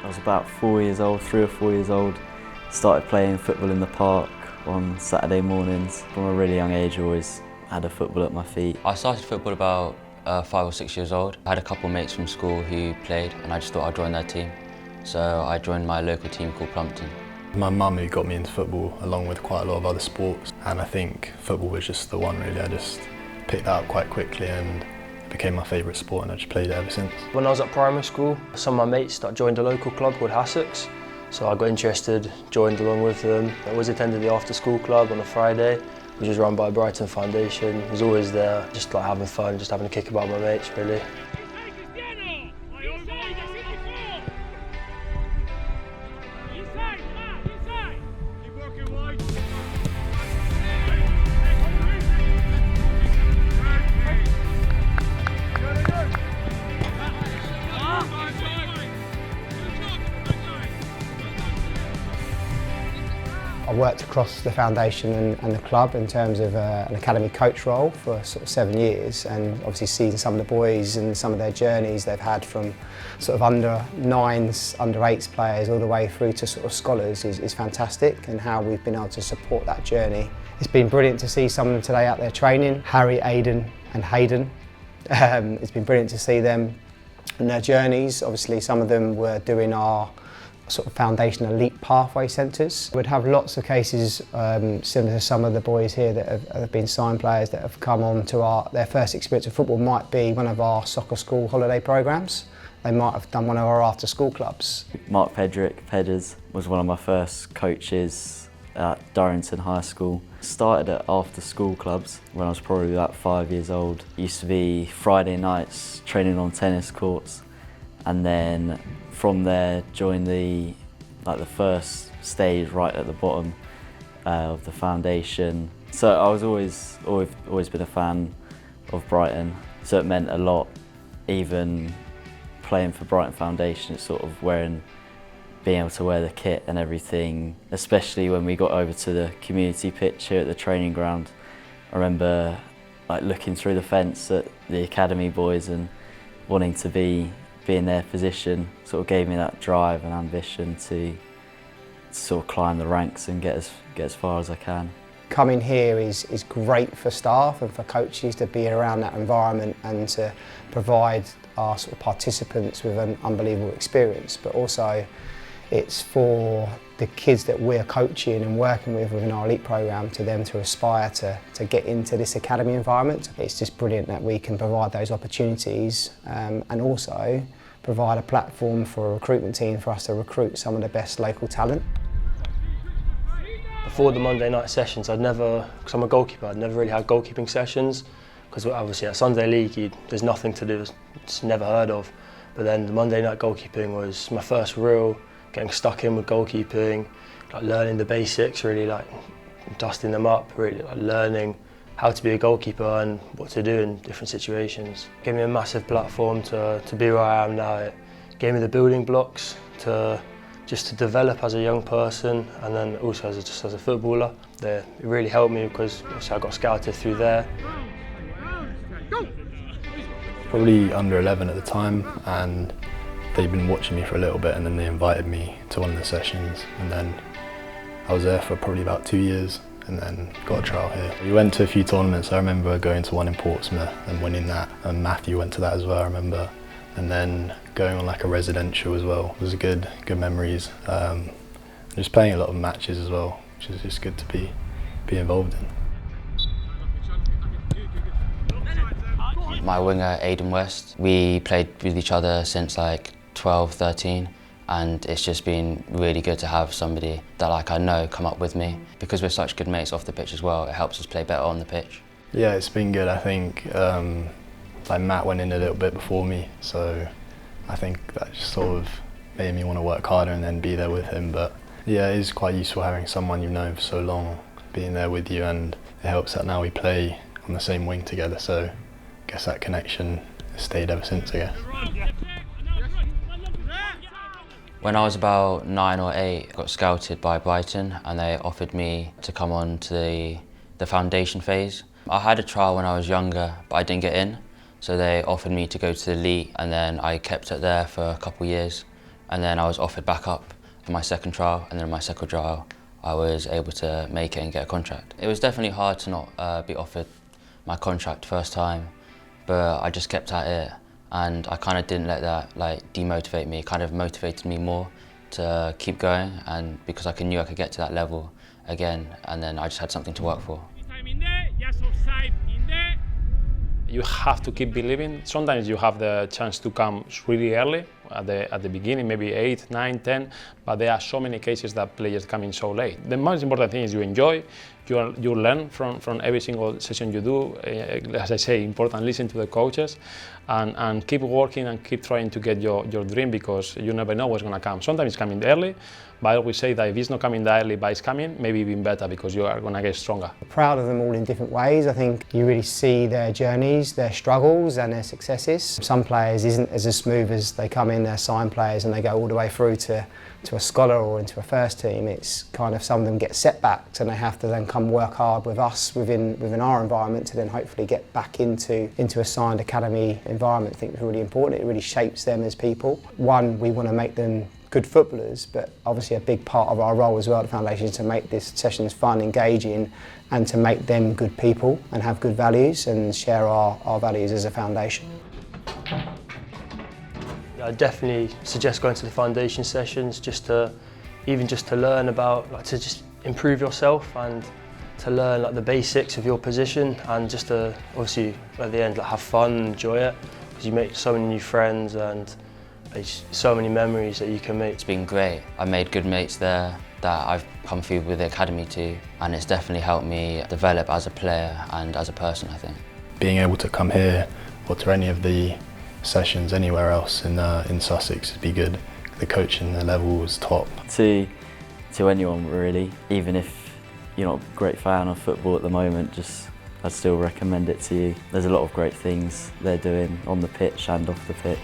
was about 4 years old, 3 or 4 years old. Started playing football in the park on Saturday mornings. From a really young age, I always had a football at my feet. I started football about 5 or 6 years old. I had a couple of mates from school who played and I just thought I'd join their team. So I joined my local team called Plumpton. My mum who got me into football along with quite a lot of other sports, and I think football was just the one really. I just picked that up quite quickly and it became my favourite sport and I just played it ever since. When I was at primary school, some of my mates joined a local club called Hassocks. So I got interested, joined along with them. I always attended the after school club on a Friday, which was run by Brighton Foundation. I was always there, just like having fun, just having a kick about my mates really. I worked across the foundation and the club in terms of an academy coach role for sort of 7 years, and obviously seeing some of the boys and some of their journeys they've had from sort of under 9s, under 8s players all the way through to sort of scholars is fantastic, and how we've been able to support that journey. It's been brilliant to see some of them today out there training. Harry, Aidan and Hayden. It's been brilliant to see them and their journeys. Obviously some of them were doing our sort of foundation elite pathway centres. We'd have lots of cases similar to some of the boys here that have been signed players that have come on to their first experience of football might be one of our soccer school holiday programmes. They might have done one of our after school clubs. Mark Pedders was one of my first coaches at Durrington High School. Started at after school clubs when I was probably about 5 years old. Used to be Friday nights training on tennis courts, and then from there joined the first stage right at the bottom of the foundation. So I was always been a fan of Brighton, so it meant a lot. Even playing for Brighton Foundation, it's sort of being able to wear the kit and everything, especially when we got over to the community pitch here at the training ground. I remember like looking through the fence at the academy boys and wanting to be in their position. Sort of gave me that drive and ambition to sort of climb the ranks and get as far as I can. Coming here is great for staff and for coaches to be around that environment and to provide our sort of participants with an unbelievable experience, but also it's for the kids that we're coaching and working with within our elite programme to them to aspire to get into this academy environment. It's just brilliant that we can provide those opportunities and also provide a platform for a recruitment team for us to recruit some of the best local talent. Before the Monday night sessions, because I'm a goalkeeper, I'd never really had goalkeeping sessions, because obviously at Sunday League there's nothing to do, it's never heard of. But then the Monday night goalkeeping was my first real getting stuck in with goalkeeping, like learning the basics, really like dusting them up, really like learning how to be a goalkeeper and what to do in different situations. It gave me a massive platform to be where I am now. It gave me the building blocks to develop as a young person, and then also just as a footballer. It really helped me because obviously I got scouted through there. Probably under 11 at the time, and they'd been watching me for a little bit, and then they invited me to one of the sessions, and then I was there for probably about 2 years and then got a trial here. We went to a few tournaments. I remember going to one in Portsmouth and winning that, and Matthew went to that as well, I remember. And then going on like a residential as well. It was good memories. Just playing a lot of matches as well, which is just good to be involved in. My winger, Aidan West, we played with each other since like 12, 13, and it's just been really good to have somebody that like I know come up with me. Because we're such good mates off the pitch as well, it helps us play better on the pitch. Yeah, it's been good. I think like Matt went in a little bit before me, so I think that just sort of made me want to work harder and then be there with him. But yeah, it is quite useful having someone you've known for so long being there with you, and it helps that now we play on the same wing together, so I guess that connection has stayed ever since, I guess. When I was about 9 or 8, I got scouted by Brighton and they offered me to come on to the foundation phase. I had a trial when I was younger, but I didn't get in. So they offered me to go to the elite, and then I kept it there for a couple of years. and then I was offered back up for my second trial, and then in my second trial I was able to make it and get a contract. It was definitely hard to not be offered my contract first time, but I just kept at it, and I kind of didn't let that demotivate me. It kind of motivated me more to keep going, and because I knew I could get to that level again, and then I just had something to work for. You have to keep believing. Sometimes you have the chance to come really early at the beginning, maybe 8, 9, 10, but there are so many cases that players come in so late. The most important thing is you enjoy, you learn from every single session you do. As I say, important, listen to the coaches and keep working and keep trying to get your dream, because you never know what's going to come. Sometimes it's coming early, but I always say that if it's not coming that early but it's coming, maybe even better, because you are going to get stronger. Proud of them all in different ways. I think you really see their journeys, their struggles and their successes. Some players isn't as smooth as they come in, they're signed players and they go all the way through to a scholar or into a first team. It's kind of some of them get setbacks and they have to then come work hard with us within our environment to then hopefully get back into a signed academy environment. I think it's really important. It really shapes them as people. One, we want to make them good footballers, but obviously a big part of our role as well at the foundation is to make these sessions fun, engaging, and to make them good people and have good values and share our values as a foundation. I definitely suggest going to the foundation sessions just to learn about, to just improve yourself and to learn the basics of your position, and just to obviously at the end have fun and enjoy it, because you make so many new friends and there's so many memories that you can make. It's been great. I made good mates there that I've come through with the academy too, and it's definitely helped me develop as a player and as a person, I think. Being able to come here or to any of the sessions anywhere else in Sussex would be good. The coaching, the level was top. To anyone really, even if you're not a great fan of football at the moment, I'd still recommend it to you. There's a lot of great things they're doing on the pitch and off the pitch.